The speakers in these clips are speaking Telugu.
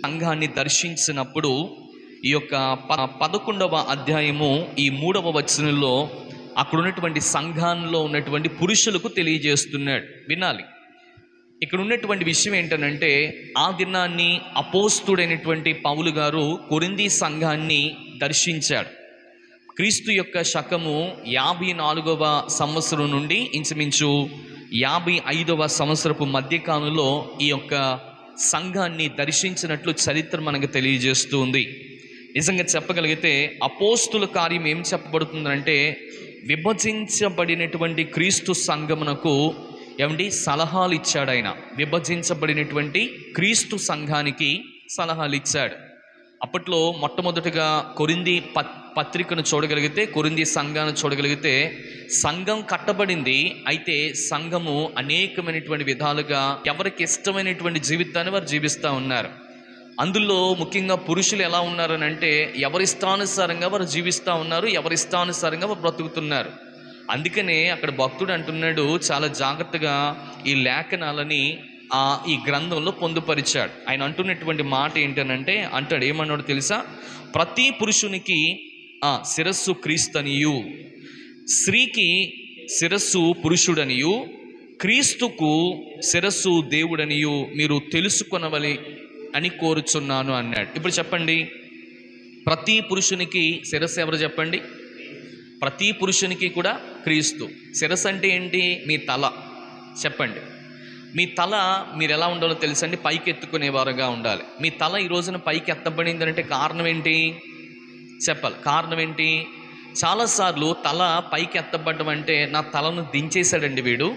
సంఘాన్ని దర్శించినప్పుడు ఈ యొక్క 11వ అధ్యాయము ఈ 3వ వచనంలో అక్కడ ఉన్నటువంటి సంఘంలో ఉన్నటువంటి పురుషులకు తెలియజేస్తున్నాడు. వినాలి. ఇక్కడ ఉన్నటువంటి విషయం ఏంటనంటే, ఆ దినాన్ని అపోస్తుడైనటువంటి పౌలు గారు కొరింథీ సంఘాన్ని దర్శించాడు. క్రీస్తు యొక్క శకము 54వ సంవత్సరం నుండి ఇంచుమించు 55వ సంవత్సరపు మధ్యకాలంలో ఈ యొక్క సంఘాన్ని దర్శించినట్లు చరిత్ర మనకు తెలియజేస్తూ ఉంది. నిజంగా చెప్పగలిగితే అపోస్తుల కార్యం ఏం చెప్పబడుతుందంటే, విభజించబడినటువంటి క్రీస్తు సంఘమునకు సలహాలు ఇచ్చాడు. ఆయన విభజించబడినటువంటి క్రీస్తు సంఘానికి సలహాలు ఇచ్చాడు. అప్పట్లో మొట్టమొదటిగా కొరింథీ పత్రికను చూడగలిగితే, కొరింథీ సంఘాన్ని చూడగలిగితే, సంఘం కట్టబడింది. అయితే సంఘము అనేకమైనటువంటి విధాలుగా ఎవరికి ఇష్టమైనటువంటి జీవితాన్ని వారు జీవిస్తూ ఉన్నారు. అందులో ముఖ్యంగా పురుషులు ఎలా ఉన్నారనంటే, ఎవరిష్టానుసారంగా వారు జీవిస్తూ ఉన్నారు, ఎవరిష్టానుసారంగా వారు బ్రతుకుతున్నారు. అందుకనే అక్కడ భక్తుడు అంటున్నాడు, చాలా జాగ్రత్తగా ఈ లేఖనాలని ఈ గ్రంథంలో పొందుపరిచాడు. ఆయన అంటున్నటువంటి మాట ఏంటనంటే, ఏమన్నాడు తెలుసా? ప్రతి పురుషునికి శిరస్సు క్రీస్తనియు, స్త్రీకి శిరస్సు పురుషుడనియు, క్రీస్తుకు శిరస్సు దేవుడనియు మీరు తెలుసుకొనవలి అని కోరుచున్నాను అన్నాడు. ఇప్పుడు చెప్పండి, ప్రతి పురుషునికి శిరస్సు ఎవరు చెప్పండి? ప్రతి పురుషునికి కూడా క్రీస్తు. శిరస్సు అంటే ఏంటి? మీ తల. చెప్పండి, మీ తల మీరు ఎలా ఉండాలో తెలుసండి? పైకి ఎత్తుకునేవారుగా ఉండాలి. మీ తల ఈ రోజున పైకి ఎత్తబడింది అంటే కారణం ఏంటి? చెప్పాలి. కారణం ఏంటి? చాలాసార్లు తల పైకి ఎత్తబడ్డం అంటే, నా తలను దించేశాడండి వీడు,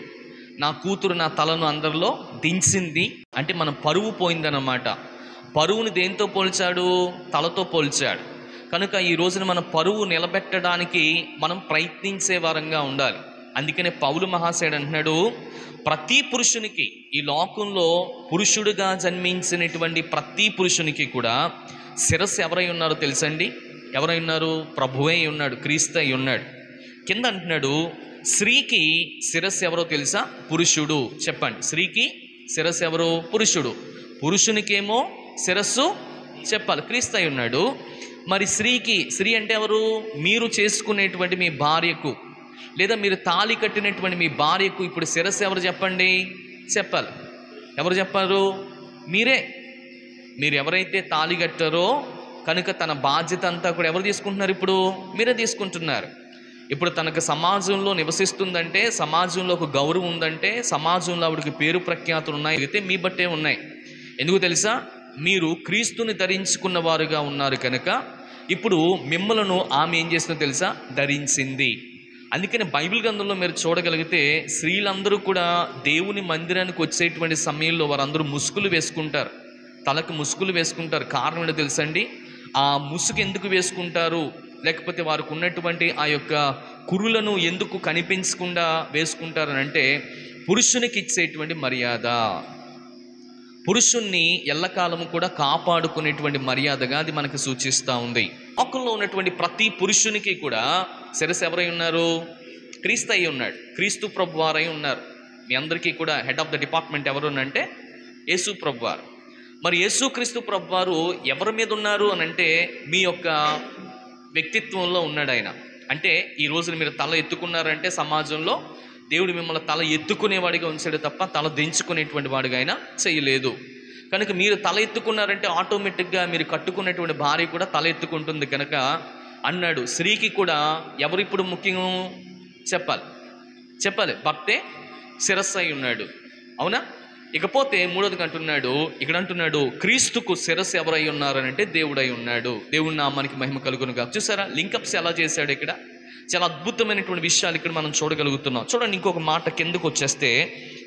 నా కూతురు నా తలను అందరిలో దించింది అంటే మనం పరువు పోయిందన్నమాట. పరువుని దేంతో పోల్చాడు? తలతో పోల్చాడు. కనుక ఈ రోజున మన పరువు నిలబెట్టడానికి మనం ప్రయత్నించే వారంగా ఉండాలి. అందుకనే పౌలు మహాశయుడు అంటున్నాడు, ప్రతి పురుషునికి, ఈ లోకంలో పురుషుడిగా జన్మించినటువంటి ప్రతి పురుషునికి కూడా శిరస్సు ఎవరై ఉన్నారో తెలుసండి? ఎవరై ఉన్నారు? ప్రభువే ఉన్నాడు, క్రీస్తు అయి ఉన్నాడు. కింద అంటున్నాడు, స్త్రీకి శిరస్సు ఎవరో తెలుసా? పురుషుడు. చెప్పండి, స్త్రీకి శిరస్సు ఎవరు? పురుషుడు. పురుషునికేమో శిరస్సు చెప్పాలి, క్రీస్తు అయి ఉన్నాడు. మరి స్త్రీ అంటే ఎవరు? మీరు చేసుకునేటువంటి మీ భార్యకు, లేదా మీరు తాళి కట్టినటువంటి మీ భార్యకు ఇప్పుడు శిరస్సు ఎవరు చెప్పండి? చెప్పాలి. ఎవరు చెప్పారు? మీరే. మీరు ఎవరైతే తాళి కట్టారో కనుక తన బాధ్యత అంతా కూడా ఎవరు తీసుకుంటున్నారు? ఇప్పుడు మీరే తీసుకుంటున్నారు. ఇప్పుడు తనకు సమాజంలో నివసిస్తుందంటే, సమాజంలో ఒక గౌరవం ఉందంటే, సమాజంలో ఆవిడకి పేరు ప్రఖ్యాతులు ఉన్నాయి, అయితే మీ బట్టే ఉన్నాయి. ఎందుకు తెలుసా? మీరు క్రీస్తుని ధరించుకున్న వారుగా ఉన్నారు కనుక ఇప్పుడు మిమ్మలను ఆమె ఏం చేస్తుందో తెలుసా? ధరించింది. అందుకని బైబిల్ గ్రంథంలో మీరు చూడగలిగితే, స్త్రీలందరూ కూడా దేవుని మందిరానికి వచ్చేటువంటి సమయంలో వారందరూ ముసుగులు వేసుకుంటారు, తలకు ముసుగులు వేసుకుంటారు. కారణం ఏంటో తెలుసండి? ఆ ముసుగు ఎందుకు వేసుకుంటారు, లేకపోతే వారికి ఉన్నటువంటి ఆ యొక్క కురులను ఎందుకు కనిపించకుండా వేసుకుంటారనంటే, పురుషునికి ఇచ్చేటువంటి మర్యాద, పురుషుణ్ణి ఎల్లకాలము కూడా కాపాడుకునేటువంటి మర్యాదగా అది మనకు సూచిస్తూ ఉంది. లోకంలో ఉన్నటువంటి ప్రతి పురుషునికి కూడా శిరస్సు ఎవరై ఉన్నారు? క్రీస్తు అయి ఉన్నాడు, క్రీస్తు ప్రభు వారై ఉన్నారు. మీ అందరికీ కూడా హెడ్ ఆఫ్ ద డిపార్ట్మెంట్ ఎవరు అంటే యేసు ప్రభు వారు. మరి యేసు క్రీస్తు ప్రభు వారు ఎవరి మీద ఉన్నారు అని అంటే, మీ యొక్క వ్యక్తిత్వంలో ఉన్నాడు ఆయన. అంటే ఈ రోజున మీరు తల ఎత్తుకున్నారంటే సమాజంలో దేవుడు మిమ్మల్ని తల ఎత్తుకునేవాడిగా ఉంచాడు తప్ప తల దించుకునేటువంటి వాడిగా ఆయన చేయలేదు. కనుక మీరు తల ఎత్తుకున్నారంటే ఆటోమేటిక్గా మీరు కట్టుకున్నటువంటి భార్య కూడా తల ఎత్తుకుంటుంది. కనుక అన్నాడు, స్త్రీకి కూడా ఎవరిప్పుడు ముఖ్యం? చెప్పాలి భర్తే శిరస్సు అయి ఉన్నాడు. అవునా? ఇకపోతే మూడోది అంటున్నాడు క్రీస్తుకు శిరస్సు ఎవరై ఉన్నారనంటే దేవుడై ఉన్నాడు. దేవుడి నామానికి మహిమ కలుగును గాక. చూసారా లింకప్స్ ఎలా చేశాడు? ఇక్కడ చాలా అద్భుతమైనటువంటి విషయాలు ఇక్కడ మనం చూడగలుగుతున్నాం. చూడండి, ఇంకొక మాట కిందకు వచ్చేస్తే,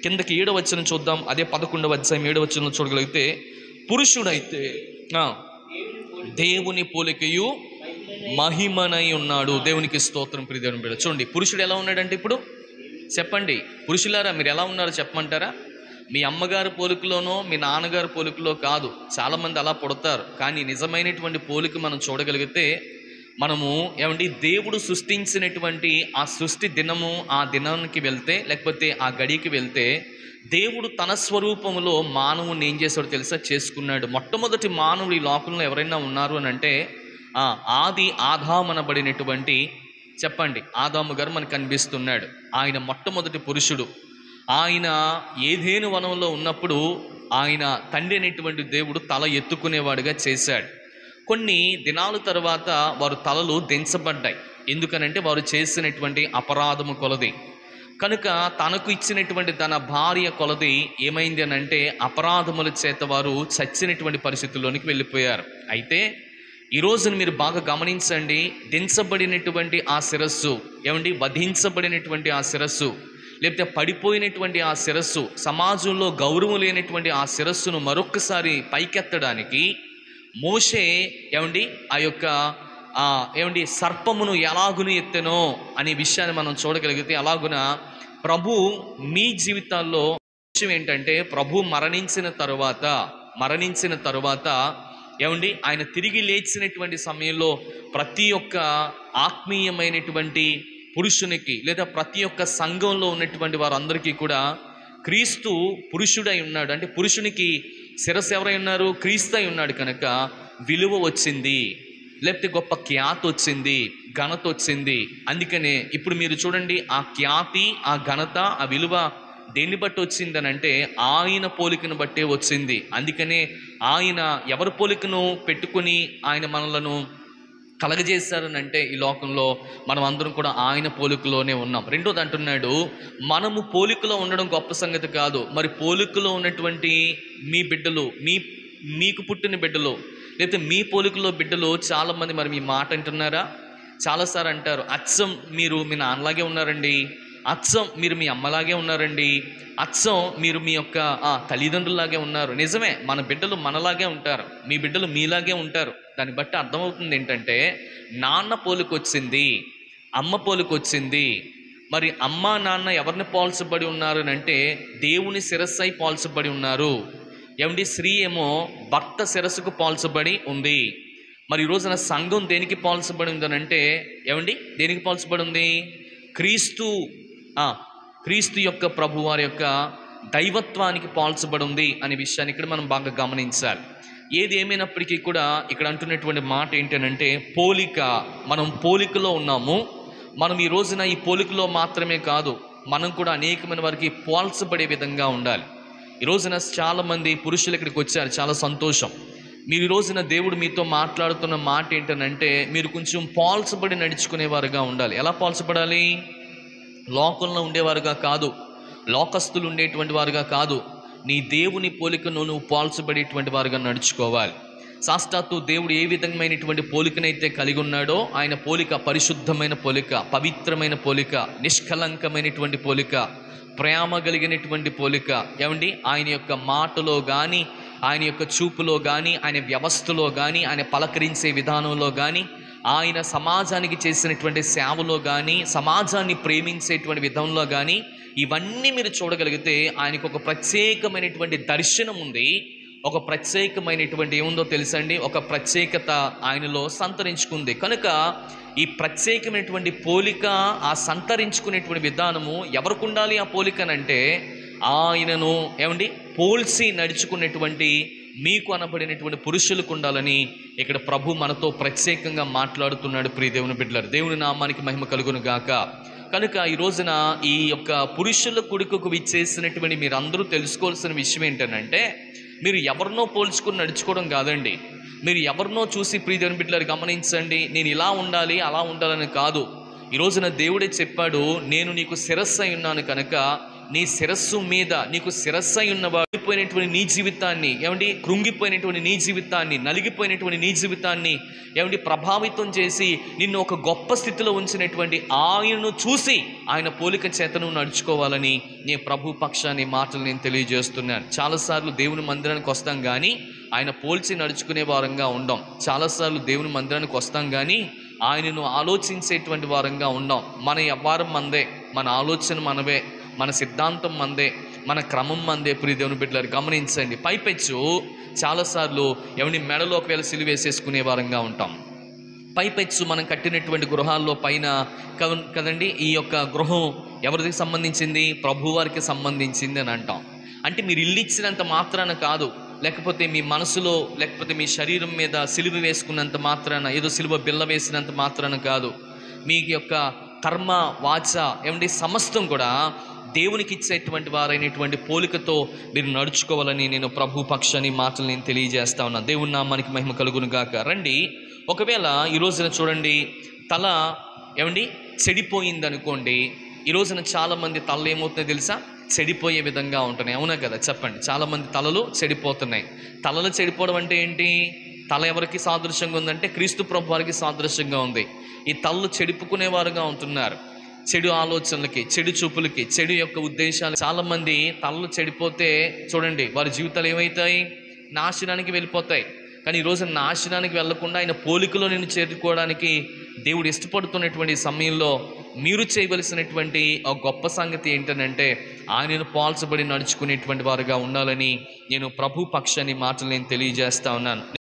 కిందకి 7వ వచనం చూద్దాం. అదే 11వ అధ్యాయం 7వ వచనం చూడగలిగితే, పురుషుడైతే దేవుని పోలికయు మహిమనై ఉన్నాడు. దేవునికి స్తోత్రం. ప్రియదేవుని బిడ్డ, చూడండి పురుషుడు ఎలా ఉన్నాడంటే, ఇప్పుడు చెప్పండి పురుషులారా మీరు ఎలా ఉన్నారో చెప్పమంటారా? మీ అమ్మగారి పోలికలోనో మీ నాన్నగారి పోలికలో కాదు. చాలామంది అలా పుడతారు, కానీ నిజమైనటువంటి పోలిక మనం చూడగలిగితే, మనము దేవుడు సృష్టించినటువంటి ఆ సృష్టి దినము, ఆ దినానికి వెళ్తే, లేకపోతే ఆ గడికి వెళ్తే దేవుడు తన స్వరూపములో మానవుని ఏం చేశాడో తెలుసా? చేసుకున్నాడు. మొట్టమొదటి మానవుడు ఈ లోకంలో ఎవరైనా ఉన్నారు అని అంటే ఆది ఆదామనబడినటువంటి, చెప్పండి, ఆదాము గారు మనకు కనిపిస్తున్నాడు. ఆయన మొట్టమొదటి పురుషుడు. ఆయన ఏదేను వనంలో ఉన్నప్పుడు ఆయన తండ్రి అనేటువంటి దేవుడు తల ఎత్తుకునేవాడుగా చేశాడు. కొన్ని దినాల తర్వాత వారు తలలు దించబడ్డాయి. ఎందుకనంటే వారు చేసినటువంటి అపరాధము కొలది. కనుక తనకు ఇచ్చినటువంటి తన భార్య కొలది ఏమైంది అని అంటే అపరాధముల చేత వారు చచ్చినటువంటి పరిస్థితుల్లోనికి వెళ్ళిపోయారు. అయితే ఈరోజున మీరు బాగా గమనించండి, దించబడినటువంటి ఆ శిరస్సు, ఏమండి, వధించబడినటువంటి ఆ శిరస్సు, లేకపోతే పడిపోయినటువంటి ఆ శిరస్సు, సమాజంలో గౌరవం లేనటువంటి ఆ శిరస్సును మరొక్కసారి పైకెత్తడానికి మోషే ఏమండి ఆ యొక్క ఏమండి సర్పమును ఎలాగును ఎత్తెనో అనే విషయాన్ని మనం చూడగలిగితే, అలాగున ప్రభు మీ జీవితాల్లో విషయం ఏంటంటే, ప్రభు మరణించిన తరువాత ఏమండి ఆయన తిరిగి లేచినటువంటి సమయంలో ప్రతి ఒక్క ఆత్మీయమైనటువంటి పురుషునికి లేదా ప్రతి ఒక్క సంఘంలో ఉన్నటువంటి వారందరికీ కూడా క్రీస్తు పురుషుడై ఉన్నాడు. అంటే పురుషునికి శిరస్సు ఎవరై ఉన్నారు? క్రీస్తు అయి ఉన్నాడు. కనుక విలువ వచ్చింది, లేకపోతే గొప్ప ఖ్యాతి వచ్చింది, ఘనత వచ్చింది. అందుకనే ఇప్పుడు మీరు చూడండి, ఆ ఖ్యాతి, ఆ ఘనత, ఆ విలువ దేన్ని బట్టి వచ్చిందని అంటే ఆయన పోలికను బట్టే వచ్చింది. అందుకనే ఆయన ఎవరి పోలికను పెట్టుకుని ఆయన మనలను కలగజేశారనంటే ఈ లోకంలో మనం అందరం కూడా ఆయన పోలికలోనే ఉన్నాం. రెండోది అంటున్నాడు, మనము పోలికలో ఉండడం గొప్ప సంగతి కాదు. మరి పోలికలో ఉన్నటువంటి మీ బిడ్డలు, మీకు పుట్టిన బిడ్డలు, లేకపోతే మీ పోలికలో బిడ్డలు చాలామంది మరి మీ మాట అంటున్నారా? చాలాసార్లు అంటారు, అచ్చం మీరు మీ నాన్నలాగే ఉన్నారండి, అచ్చం మీరు మీ అమ్మలాగే ఉన్నారండి, అచ్చం మీరు మీ యొక్క తల్లిదండ్రులాగే ఉన్నారు. నిజమే, మన బిడ్డలు మనలాగే ఉంటారు, మీ బిడ్డలు మీలాగే ఉంటారు. దాన్ని బట్టి అర్థమవుతుంది ఏంటంటే నాన్న పోలికొచ్చింది, అమ్మ పోలికొచ్చింది. మరి అమ్మ నాన్న ఎవరిని పోల్చబడి ఉన్నారు అంటే దేవుని శిరస్సై పోల్చబడి ఉన్నారు. ఏమండి, స్త్రీ ఏమో భర్త శిరస్సుకు పోల్చబడి ఉంది. మరి ఈ రోజున సంఘం దేనికి పోల్చబడి ఉందనంటే ఏమండి, దేనికి పోల్చబడి ఉంది? క్రీస్తు యొక్క ప్రభువారి యొక్క దైవత్వానికి పోల్చబడి ఉంది అనే విషయాన్ని ఇక్కడ మనం బాగా గమనించాలి. ఏది ఏమైనప్పటికీ కూడా ఇక్కడ అంటున్నటువంటి మాట ఏంటంటే పోలిక. మనం పోలికలో ఉన్నాము. మనం ఈ రోజున ఈ పోలికలో మాత్రమే కాదు, మనం కూడా అనేకమైన వారికి పోల్చబడే విధంగా ఉండాలి. ఈ రోజున చాలామంది పురుషులు ఇక్కడికి వచ్చారు, చాలా సంతోషం. మీరు ఈ రోజున దేవుడు మీతో మాట్లాడుతున్న మాట ఏంటనంటే మీరు కొంచెం పోల్చబడి నడుచుకునేవారుగా ఉండాలి. ఎలా పోల్చబడాలి? లోకంలో ఉండేవారుగా కాదు, లోకస్తులు ఉండేటువంటి వారుగా కాదు, నీ దేవుని పోలికను నువ్వు పోల్చబడేటువంటి వారుగా నడుచుకోవాలి. సాక్షాత్తు దేవుడు ఏ విధమైనటువంటి పోలికనైతే కలిగి ఉన్నాడో ఆయన పోలిక పరిశుద్ధమైన పోలిక, పవిత్రమైన పోలిక, నిష్కలంకమైనటువంటి పోలిక, ప్రేమ కలిగినటువంటి పోలిక. ఏమండి, ఆయన యొక్క మాటలో కానీ, ఆయన యొక్క చూపులో కానీ, ఆయన వ్యవస్థలో కానీ, ఆయన పలకరించే విధానంలో కానీ, ఆయన సమాజానికి చేసినటువంటి సేవలో కానీ, సమాజాన్ని ప్రేమించేటువంటి విధంలో కానీ, ఇవన్నీ మీరు చూడగలిగితే ఆయనకు ఒక ప్రత్యేకమైనటువంటి దర్శనం ఉంది. ఒక ప్రత్యేకమైనటువంటి ఏముందో తెలుసండి, ఒక ప్రత్యేకత ఆయనలో సంతరించుకుంది. కనుక ఈ ప్రత్యేకమైనటువంటి పోలిక, ఆ సంతరించుకునేటువంటి విధానము ఎవరికి ఉండాలి? ఆ పోలికనంటే ఆయనను ఏమండి పోల్చి నడుచుకునేటువంటి మీకు అనబడినటువంటి పురుషులకు ఉండాలని ఇక్కడ ప్రభు మనతో ప్రత్యేకంగా మాట్లాడుతున్నాడు. ప్రియ దేవుని బిడ్డలారా, దేవుని నామానికి మహిమ కలుగును గాక. కనుక ఈ రోజున ఈ యొక్క పురుషుల కొడుకుకు విచ్చేసినటువంటి మీరందరూ తెలుసుకోవాల్సిన విషయం ఏంటంటే మీరు ఎవరినో పోల్చుకుని నడుచుకోవడం కాదండి. మీరు ఎవరినో చూసి ప్రియ దేవుని బిడ్డలారా గమనించండి, నేను ఇలా ఉండాలి అలా ఉండాలని కాదు. ఈ రోజున దేవుడే చెప్పాడు, నేను నీకు శిరస్సు అయి ఉన్నాను కనుక నీ శిరస్సు మీద నీకు శిరస్సు అయి ఉన్నవాడిపోయినటువంటి నీ జీవితాన్ని, ఏమండి కృంగిపోయినటువంటి నీ జీవితాన్ని, నలిగిపోయినటువంటి నీ జీవితాన్ని ఏమండి ప్రభావితం చేసి నిన్ను ఒక గొప్ప స్థితిలో ఉంచినటువంటి ఆయనను చూసి ఆయన పోలిక చేతను నడుచుకోవాలని నీ ప్రభు పక్షాన్ని మాటలు నేను తెలియజేస్తున్నాను. చాలాసార్లు దేవుని మందిరానికి వస్తాం కానీ ఆయన పోల్చి నడుచుకునే వారంగా ఉండం. చాలాసార్లు దేవుని మందిరానికి వస్తాం కానీ ఆయనను ఆలోచించేటువంటి వారంగా ఉండం. మన వ్యవహారం మందే, మన ఆలోచన మనవే, మన సిద్ధాంతం మందే, మన క్రమం మందే. ప్రియ దేవుని బిడ్డలారా గమనించండి, పైపెచ్చు చాలాసార్లు ఎవరిని మెడలో ఒకవేళ సిలువేసేసుకునే వారంగా ఉంటాం. పైపెచ్చు మనం కట్టినటువంటి గృహాల్లో పైన కదండి ఈ యొక్క గృహం ఎవరికి సంబంధించింది? ప్రభువారికి సంబంధించింది అని అంటాం. అంటే మీరు ఇల్లు ఇచ్చినంత మాత్రాన కాదు, లేకపోతే మీ మనసులో లేకపోతే మీ శరీరం మీద సిలువ వేసుకున్నంత మాత్రాన, ఏదో సిలువ బిల్ల వేసినంత మాత్రాన కాదు. మీ యొక్క కర్మ వాచ సమస్తం కూడా దేవునికి ఇచ్చేటువంటి వారైనటువంటి పోలికతో మీరు నడుచుకోవాలని నేను ప్రభు పక్షాన్ని మాటలు నేను తెలియజేస్తా ఉన్నాను. దేవుని నామానికి మహిమ కలుగును గాక. రండి, ఒకవేళ ఈ రోజున చూడండి, తల చెడిపోయింది అనుకోండి. ఈ రోజున చాలామంది తలలు ఏమవుతుందో తెలుసా, చెడిపోయే విధంగా ఉంటున్నాయి. అవునా కదా, చెప్పండి. చాలామంది తలలు చెడిపోతున్నాయి. తలలు చెడిపోవడం అంటే ఏంటి? తల ఎవరికి సాదృశ్యంగా ఉందంటే క్రీస్తు ప్రభు వారికి సాదృశ్యంగా ఉంది. ఈ తలలు చెడిపుకునేవారుగా ఉంటున్నారు. చెడు ఆలోచనలకి, చెడు చూపులకి, చెడు యొక్క ఉద్దేశాలు. చాలామంది తలలు చెడిపోతే చూడండి, వారి జీవితాలు ఏమవుతాయి? నాశనానికి వెళ్ళిపోతాయి. కానీ ఈరోజు నాశనానికి వెళ్లకుండా ఆయన పోలికలో నేను చేరుకోవడానికి దేవుడు ఇష్టపడుతున్నటువంటి సమయంలో మీరు చేయవలసినటువంటి ఆ గొప్ప సంగతి ఏంటనంటే, ఆయనను పోల్చబడి నడుచుకునేటువంటి వారుగా ఉండాలని నేను ప్రభు పక్షాన్ని మాటలు నేను తెలియజేస్తా ఉన్నాను.